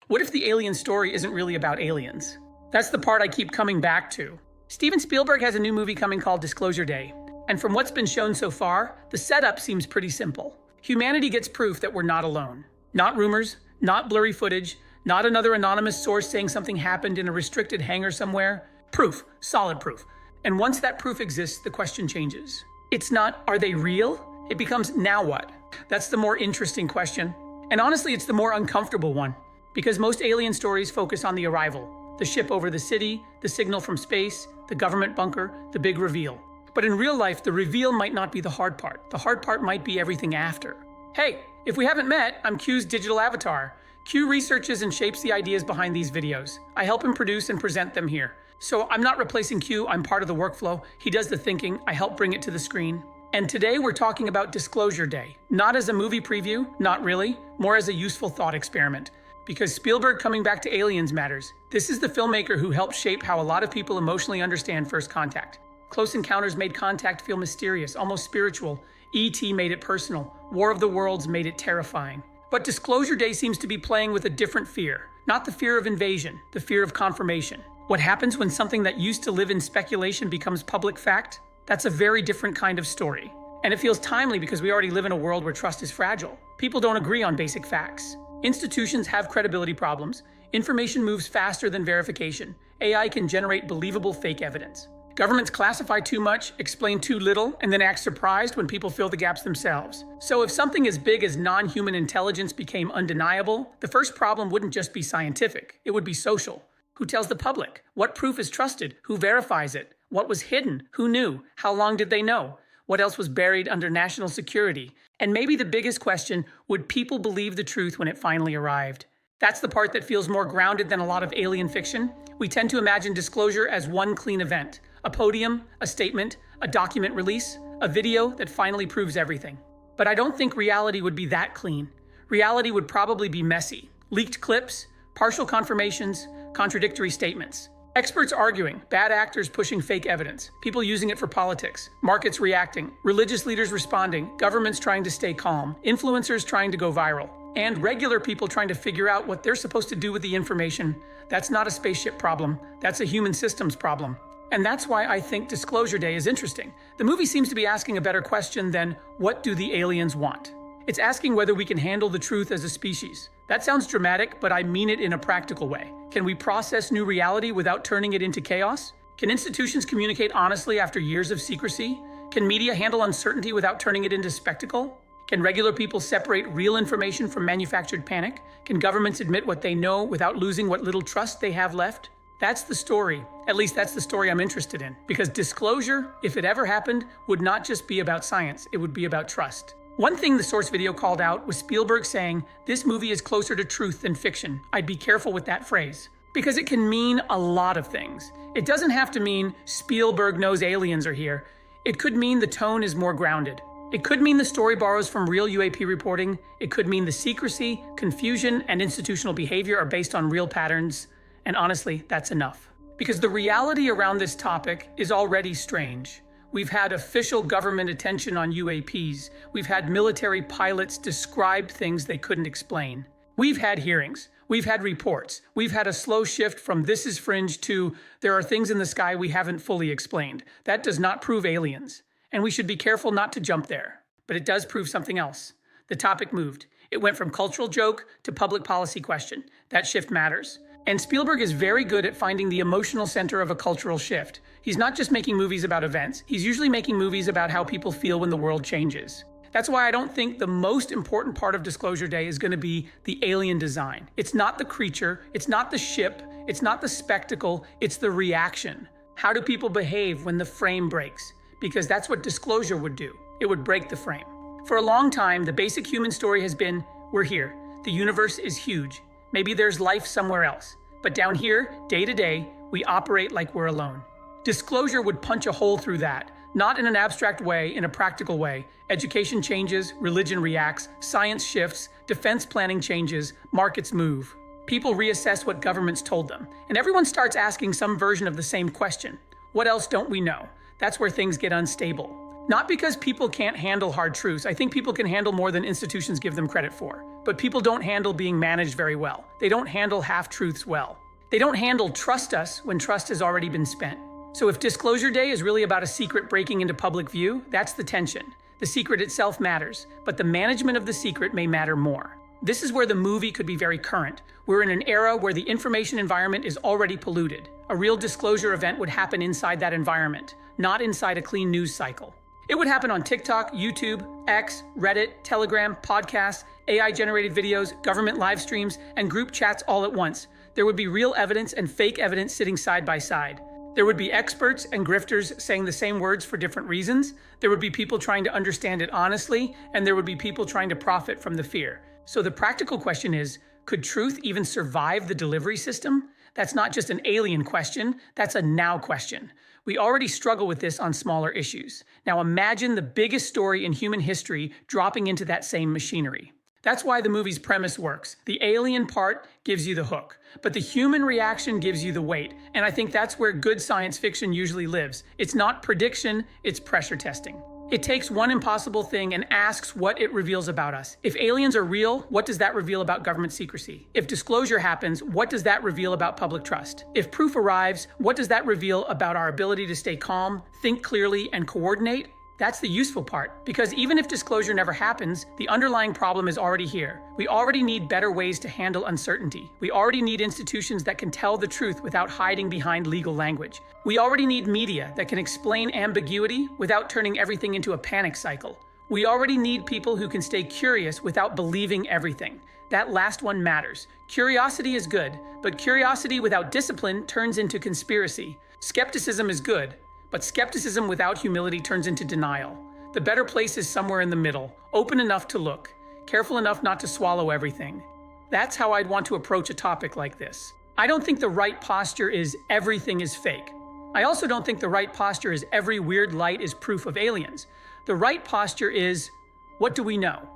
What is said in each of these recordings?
What if the alien story isn't really about aliens? That's the part I keep coming back to. Steven Spielberg has a new movie coming called Disclosure Day. And from what's been shown so far, the setup seems pretty simple. Humanity gets proof that we're not alone. Not rumors, not blurry footage, not another anonymous source saying something happened in a restricted hangar somewhere. Proof, solid proof. And once that proof exists, the question changes. It's not, are they real? It becomes, now what? That's the more interesting question. And honestly, it's the more uncomfortable one. Because most alien stories focus on the arrival, the ship over the city, the signal from space, the government bunker, the big reveal. But in real life, the reveal might not be the hard part. The hard part might be everything after. Hey, if we haven't met, I'm Q's digital avatar. Q researches and shapes the ideas behind these videos. I help him produce and present them here. So I'm not replacing Q, I'm part of the workflow. He does the thinking, I help bring it to the screen. And today we're talking about Disclosure Day. Not as a movie preview, not really, more as a useful thought experiment. Because Spielberg coming back to aliens matters. This is the filmmaker who helped shape how a lot of people emotionally understand First Contact. Close Encounters made Contact feel mysterious, almost spiritual. E.T. made it personal. War of the Worlds made it terrifying. But Disclosure Day seems to be playing with a different fear. Not the fear of invasion, the fear of confirmation. What happens when something that used to live in speculation becomes public fact? That's a very different kind of story. And it feels timely because we already live in a world where trust is fragile. People don't agree on basic facts. Institutions have credibility problems. Information moves faster than verification. AI can generate believable fake evidence. Governments classify too much, explain too little, and then act surprised when people fill the gaps themselves. So if something as big as non-human intelligence became undeniable, the first problem wouldn't just be scientific, it would be social. Who tells the public? What proof is trusted? Who verifies it? What was hidden? Who knew? How long did they know? What else was buried under national security? And maybe the biggest question, would people believe the truth when it finally arrived? That's the part that feels more grounded than a lot of alien fiction. We tend to imagine disclosure as one clean event. A podium, a statement, a document release, a video that finally proves everything. But I don't think reality would be that clean. Reality would probably be messy. Leaked clips, partial confirmations, contradictory statements. Experts arguing, bad actors pushing fake evidence, people using it for politics, markets reacting, religious leaders responding, governments trying to stay calm, influencers trying to go viral, and regular people trying to figure out what they're supposed to do with the information. That's not a spaceship problem, that's a human systems problem. And that's why I think Disclosure Day is interesting. The movie seems to be asking a better question than, what do the aliens want? It's asking whether we can handle the truth as a species. That sounds dramatic, but I mean it in a practical way. Can we process new reality without turning it into chaos? Can institutions communicate honestly after years of secrecy? Can media handle uncertainty without turning it into spectacle? Can regular people separate real information from manufactured panic? Can governments admit what they know without losing what little trust they have left? That's the story. At least that's the story I'm interested in. Because disclosure, if it ever happened, would not just be about science, it would be about trust. One thing the source video called out was Spielberg saying, this movie is closer to truth than fiction. I'd be careful with that phrase. Because it can mean a lot of things. It doesn't have to mean Spielberg knows aliens are here. It could mean the tone is more grounded. It could mean the story borrows from real UAP reporting. It could mean the secrecy, confusion, and institutional behavior are based on real patterns. And honestly, that's enough. Because the reality around this topic is already strange. We've had official government attention on UAPs. We've had military pilots describe things they couldn't explain. We've had hearings. We've had reports. We've had a slow shift from this is fringe to there are things in the sky we haven't fully explained. That does not prove aliens. And we should be careful not to jump there. But it does prove something else. The topic moved. It went from cultural joke to public policy question. That shift matters. And Spielberg is very good at finding the emotional center of a cultural shift. He's not just making movies about events. He's usually making movies about how people feel when the world changes. That's why I don't think the most important part of Disclosure Day is going to be the alien design. It's not the creature, it's not the ship, it's not the spectacle, it's the reaction. How do people behave when the frame breaks? Because that's what disclosure would do. It would break the frame. For a long time, the basic human story has been, we're here. The universe is huge. Maybe there's life somewhere else. But down here, day to day, we operate like we're alone. Disclosure would punch a hole through that, not in an abstract way, in a practical way. Education changes, religion reacts, science shifts, defense planning changes, markets move. People reassess what governments told them, and everyone starts asking some version of the same question. What else don't we know? That's where things get unstable. Not because people can't handle hard truths. I think people can handle more than institutions give them credit for. But people don't handle being managed very well. They don't handle half-truths well. They don't handle trust us when trust has already been spent. So if Disclosure Day is really about a secret breaking into public view, that's the tension. The secret itself matters, but the management of the secret may matter more. This is where the movie could be very current. We're in an era where the information environment is already polluted. A real disclosure event would happen inside that environment, not inside a clean news cycle. It would happen on TikTok, YouTube, X, Reddit, Telegram, podcasts, AI-generated videos, government live streams, and group chats all at once. There would be real evidence and fake evidence sitting side by side. There would be experts and grifters saying the same words for different reasons. There would be people trying to understand it honestly, and there would be people trying to profit from the fear. So the practical question is, could truth even survive the delivery system? That's not just an alien question, that's a now question. We already struggle with this on smaller issues. Now imagine the biggest story in human history dropping into that same machinery. That's why the movie's premise works. The alien part gives you the hook, but the human reaction gives you the weight. And I think that's where good science fiction usually lives. It's not prediction, it's pressure testing. It takes one impossible thing and asks what it reveals about us. If aliens are real, what does that reveal about government secrecy? If disclosure happens, what does that reveal about public trust? If proof arrives, what does that reveal about our ability to stay calm, think clearly, and coordinate? That's the useful part, because even if disclosure never happens, the underlying problem is already here. We already need better ways to handle uncertainty. We already need institutions that can tell the truth without hiding behind legal language. We already need media that can explain ambiguity without turning everything into a panic cycle. We already need people who can stay curious without believing everything. That last one matters. Curiosity is good, but curiosity without discipline turns into conspiracy. Skepticism is good, but skepticism without humility turns into denial. The better place is somewhere in the middle, open enough to look, careful enough not to swallow everything. That's how I'd want to approach a topic like this. I don't think the right posture is everything is fake. I also don't think the right posture is every weird light is proof of aliens. The right posture is, what do we know?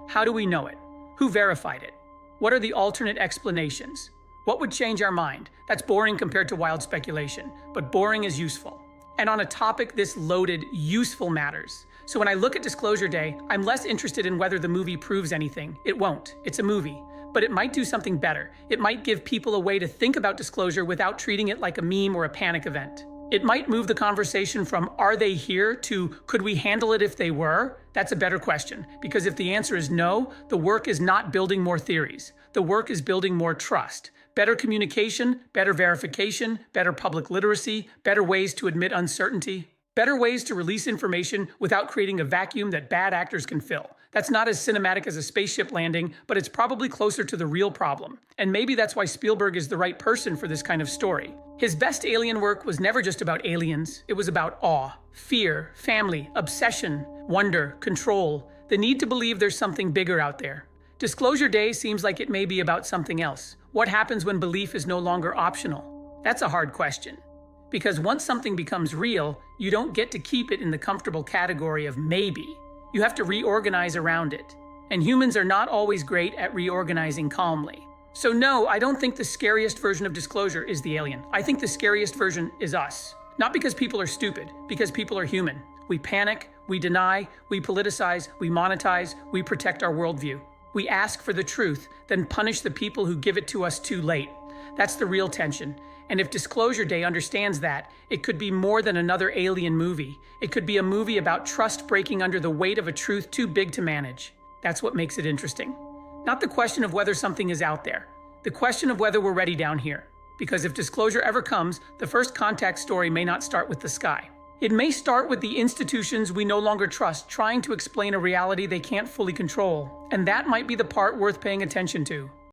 How do we know it? Who verified it? What are the alternate explanations? What would change our mind? That's boring compared to wild speculation, but boring is useful. And on a topic this loaded, useful matters. So when I look at Disclosure Day, I'm less interested in whether the movie proves anything. It won't. It's a movie. But it might do something better. It might give people a way to think about disclosure without treating it like a meme or a panic event. It might move the conversation from are they here to could we handle it if they were? That's a better question, because if the answer is no, the work is not building more theories. The work is building more trust. Better communication, better verification, better public literacy, better ways to admit uncertainty, better ways to release information without creating a vacuum that bad actors can fill. That's not as cinematic as a spaceship landing, but it's probably closer to the real problem. And maybe that's why Spielberg is the right person for this kind of story. His best alien work was never just about aliens. It was about awe, fear, family, obsession, wonder, control, the need to believe there's something bigger out there. Disclosure Day seems like it may be about something else. What happens when belief is no longer optional? That's a hard question. Because once something becomes real, you don't get to keep it in the comfortable category of maybe. You have to reorganize around it. And humans are not always great at reorganizing calmly. So no, I don't think the scariest version of disclosure is the alien. I think the scariest version is us. Not because people are stupid, because people are human. We panic, we deny, we politicize, we monetize, we protect our worldview. We ask for the truth, then punish the people who give it to us too late. That's the real tension. And if Disclosure Day understands that, it could be more than another alien movie. It could be a movie about trust breaking under the weight of a truth too big to manage. That's what makes it interesting. Not the question of whether something is out there, the question of whether we're ready down here. Because if disclosure ever comes, the first contact story may not start with the sky. It may start with the institutions we no longer trust trying to explain a reality they can't fully control. And that might be the part worth paying attention to.